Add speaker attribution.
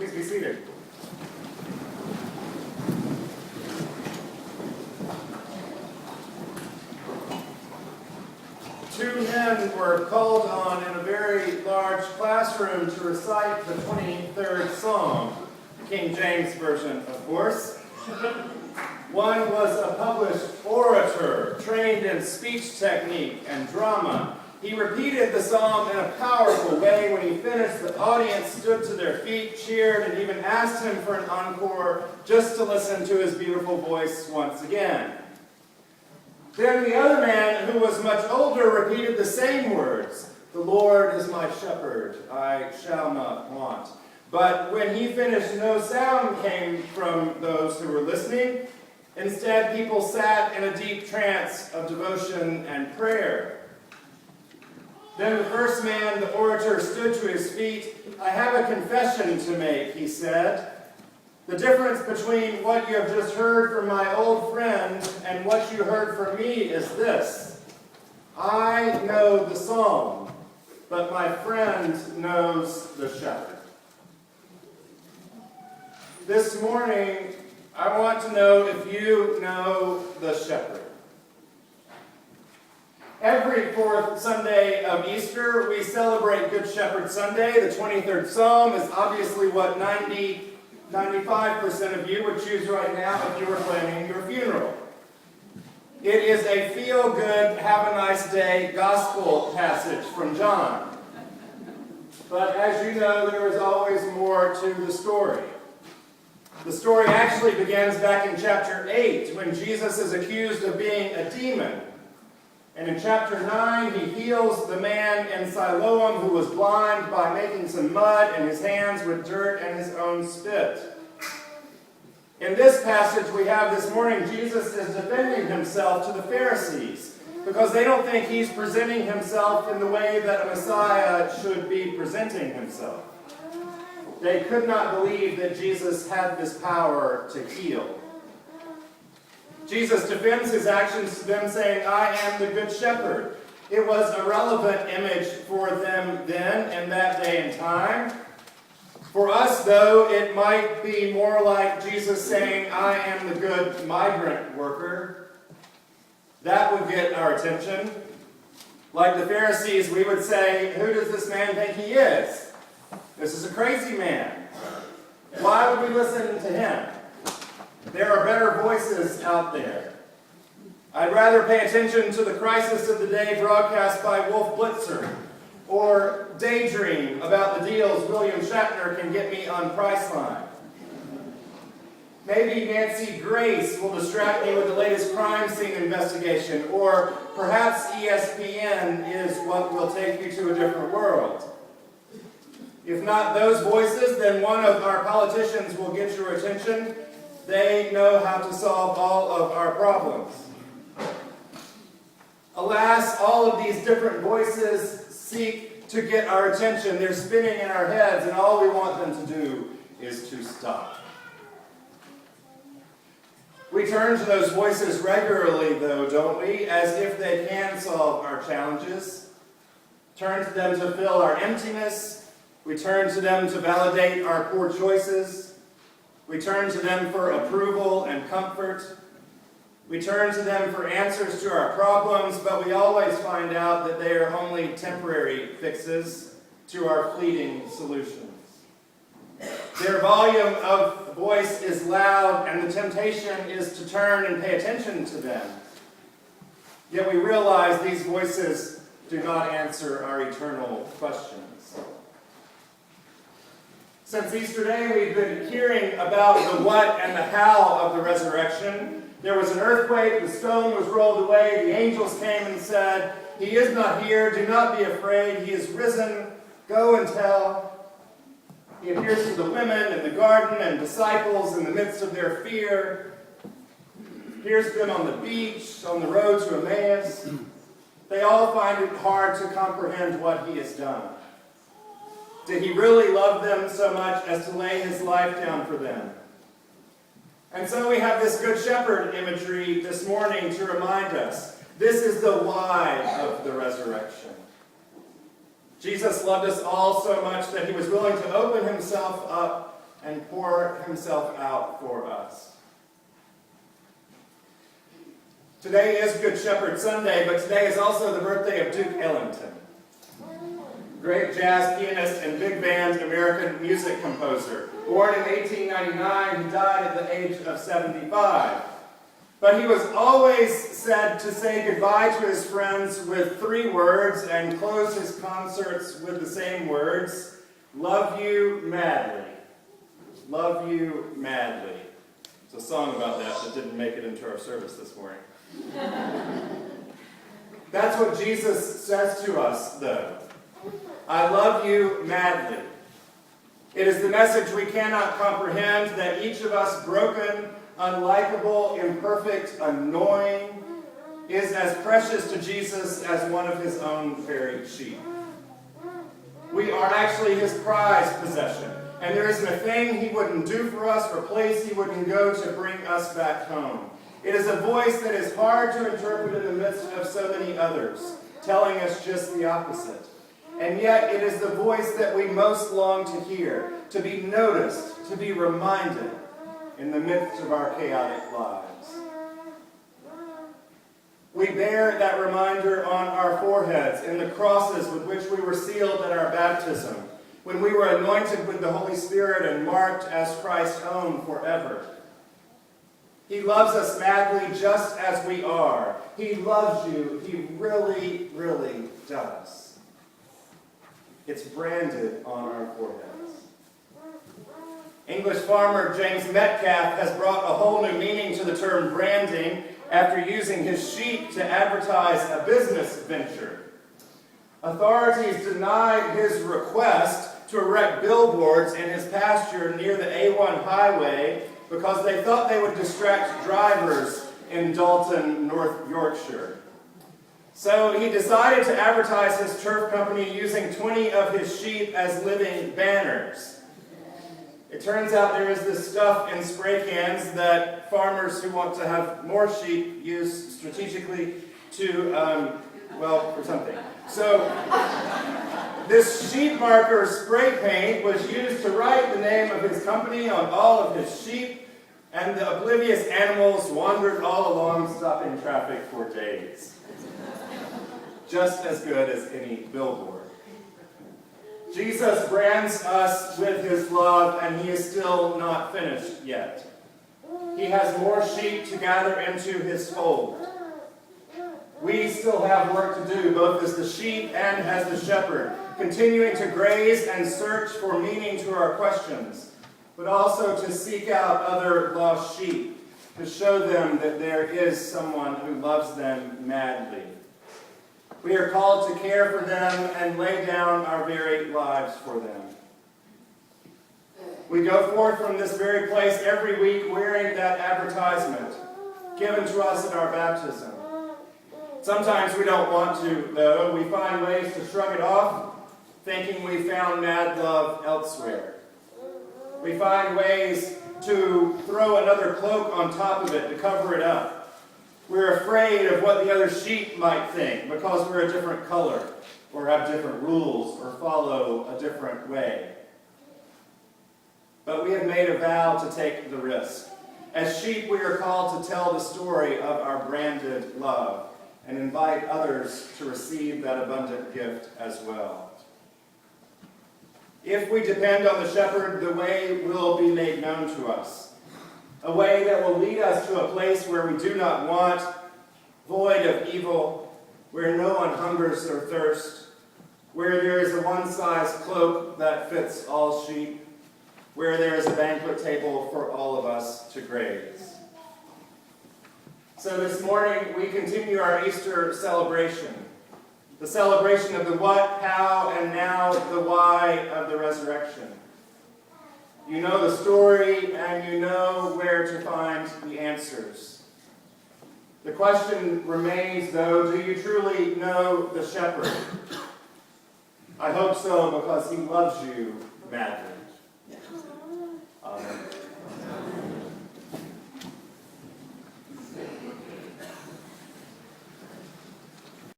Speaker 1: Please be seated. Two men were called on in a very large classroom to recite the 23rd Psalm, King James Version, of course. One was a published orator, trained in speech technique and drama. He repeated the psalm in a powerful way. When he finished, the audience stood to their feet, cheered, and even asked him for an encore just to listen to his beautiful voice once again. Then the other man, who was much older, repeated the same words. "The Lord is my shepherd, I shall not want." But when he finished, no sound came from those who were listening. Instead, people sat in a deep trance of devotion and prayer. Then the first man, the orator, stood to his feet. "I have a confession to make," he said. "The difference between what you have just heard from my old friend and what you heard from me is this. I know the psalm, but my friend knows the shepherd." This morning, I want to know if you know the shepherd. Every fourth Sunday of Easter, we celebrate Good Shepherd Sunday. The 23rd Psalm is obviously what 95% of you would choose right now if you were planning your funeral. It is a feel-good, have a nice day gospel passage from John. But as you know, there is always more to the story. The story actually begins back in chapter 8 when Jesus is accused of being a demon. And in chapter 9, he heals the man in Siloam who was blind by making some mud in his hands with dirt and his own spit. In this passage we have this morning, Jesus is defending himself to the Pharisees because they don't think he's presenting himself in the way that a Messiah should be presenting himself. They could not believe that Jesus had this power to heal. Jesus defends his actions to them, saying, "I am the good shepherd." It was a relevant image for them then in that day and time. For us, though, it might be more like Jesus saying, "I am the good migrant worker." That would get our attention. Like the Pharisees, we would say, "Who does this man think he is? This is a crazy man. Why would we listen to him? There are better voices out there. I'd rather pay attention to the crisis of the day broadcast by Wolf Blitzer, or daydream about the deals William Shatner can get me on Priceline. Maybe Nancy Grace will distract me with the latest crime scene investigation, or perhaps ESPN is what will take you to a different world. If not those voices, then one of our politicians will get your attention. They know how to solve all of our problems. Alas, all of these different voices seek to get our attention. They're spinning in our heads, and all we want them to do is to stop. We turn to those voices regularly, though, don't we? As if they can solve our challenges. Turn to them to fill our emptiness. We turn to them to validate our poor choices. We turn to them for approval and comfort. We turn to them for answers to our problems, but we always find out that they are only temporary fixes to our fleeting solutions. Their volume of voice is loud, and the temptation is to turn and pay attention to them. Yet we realize these voices do not answer our eternal questions. Since Easter Day, we've been hearing about the what and the how of the resurrection. There was an earthquake, the stone was rolled away, the angels came and said, "He is not here, do not be afraid, he is risen, go and tell." He appears to the women in the garden and disciples in the midst of their fear. Appears to them on the beach, on the road to Emmaus. They all find it hard to comprehend what he has done. Did he really love them so much as to lay his life down for them? And so we have this Good Shepherd imagery this morning to remind us. This is the why of the resurrection. Jesus loved us all so much that he was willing to open himself up and pour himself out for us. Today is Good Shepherd Sunday, but today is also the birthday of Duke Ellington, great jazz pianist and big band American music composer. Born in 1899, he died at the age of 75. But he was always said to say goodbye to his friends with 3 words and close his concerts with the same words: love you madly. Love you madly. It's a song about that didn't make it into our service this morning. That's what Jesus says to us, though. I love you madly. It is the message we cannot comprehend, that each of us, broken, unlikable, imperfect, annoying, is as precious to Jesus as one of his own very sheep. We are actually his prized possession, and there isn't a thing he wouldn't do for us or place he wouldn't go to bring us back home. It is a voice that is hard to interpret in the midst of so many others, telling us just the opposite. And yet it is the voice that we most long to hear, to be noticed, to be reminded in the midst of our chaotic lives. We bear that reminder on our foreheads in the crosses with which we were sealed at our baptism, when we were anointed with the Holy Spirit and marked as Christ's own forever. He loves us madly just as we are. He loves you. He really, really does. It's branded on our foreheads. English farmer James Metcalf has brought a whole new meaning to the term branding after using his sheep to advertise a business venture. Authorities denied his request to erect billboards in his pasture near the A1 highway because they thought they would distract drivers in Dalton, North Yorkshire. So he decided to advertise his turf company using 20 of his sheep as living banners. It turns out there is this stuff in spray cans that farmers who want to have more sheep use strategically to, for something. So this sheep marker spray paint was used to write the name of his company on all of his sheep, and the oblivious animals wandered all along, stopping traffic for days. Just as good as any billboard. Jesus brands us with his love, and he is still not finished yet. He has more sheep to gather into his fold. We still have work to do, both as the sheep and as the shepherd, continuing to graze and search for meaning to our questions, but also to seek out other lost sheep, to show them that there is someone who loves them madly. We are called to care for them and lay down our very lives for them. We go forth from this very place every week wearing that advertisement given to us at our baptism. Sometimes we don't want to, though. We find ways to shrug it off, thinking we found mad love elsewhere. We find ways to throw another cloak on top of it to cover it up. We're afraid of what the other sheep might think because we're a different color, or have different rules, or follow a different way. But we have made a vow to take the risk. As sheep, we are called to tell the story of our branded love and invite others to receive that abundant gift as well. If we depend on the shepherd, the way will be made known to us. A way that will lead us to a place where we do not want, void of evil, where no one hungers or thirsts, where there is a one-size cloak that fits all sheep, where there is a banquet table for all of us to graze. So this morning we continue our Easter celebration, the celebration of the what, how, and now the why of the resurrection. You know the story, and you know where to find the answers. The question remains, though, do you truly know the shepherd? I hope so, because he loves you madly.